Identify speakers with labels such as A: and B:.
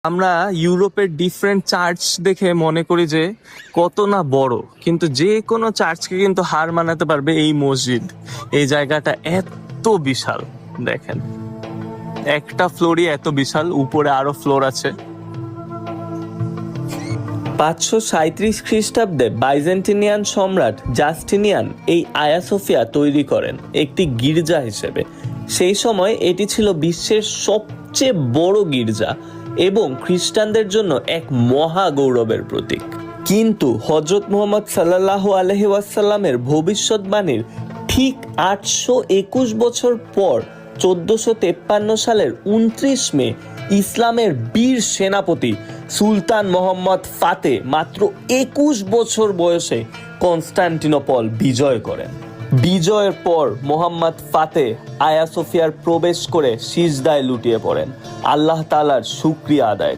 A: আমরা ইউরোপের different church দেখে মনে করি যে কত না বড়, কিন্তু যে কোনো চার্চকে কিন্তু হার মানাতে পারবে এই মসজিদ। এই জায়গাটা এত বিশাল, দেখেন একটা ফ্লোরই এত বিশাল, উপরে আরো ফ্লোর আছে। 537 খ্রিস্টাব্দে বাইজেন্টিনিয়ান সম্রাট জাস্টিনিয়ান এই আয়া সোফিয়া তৈরি করেন একটি গির্জা হিসেবে। সেই সময় এটি ছিল বিশ্বের সবচেয়ে বড় গির্জা এবং খ্রিস্টানদের জন্য এক মহা গৌরবের প্রতীক। কিন্তু হযরত মুহাম্মদ সাল্লাল্লাহু আলাইহি ওয়াসাল্লামের ভবিষ্যৎবাণীর ঠিক 821 বছর পর 1453 সালের 29 মে ইসলামের বীর সেনাপতি সুলতান মোহাম্মদ ফাতে মাত্র 21 বছর বয়সে কনস্টান্টিনোপল বিজয় করেন। বিজয়ের পর মোহাম্মদ ফাতে আয়া সোফিয়ার প্রবেশ করে সিজদায় লুটিয়ে পড়েন, আল্লাহ তাআলার শুকরিয়া আদায়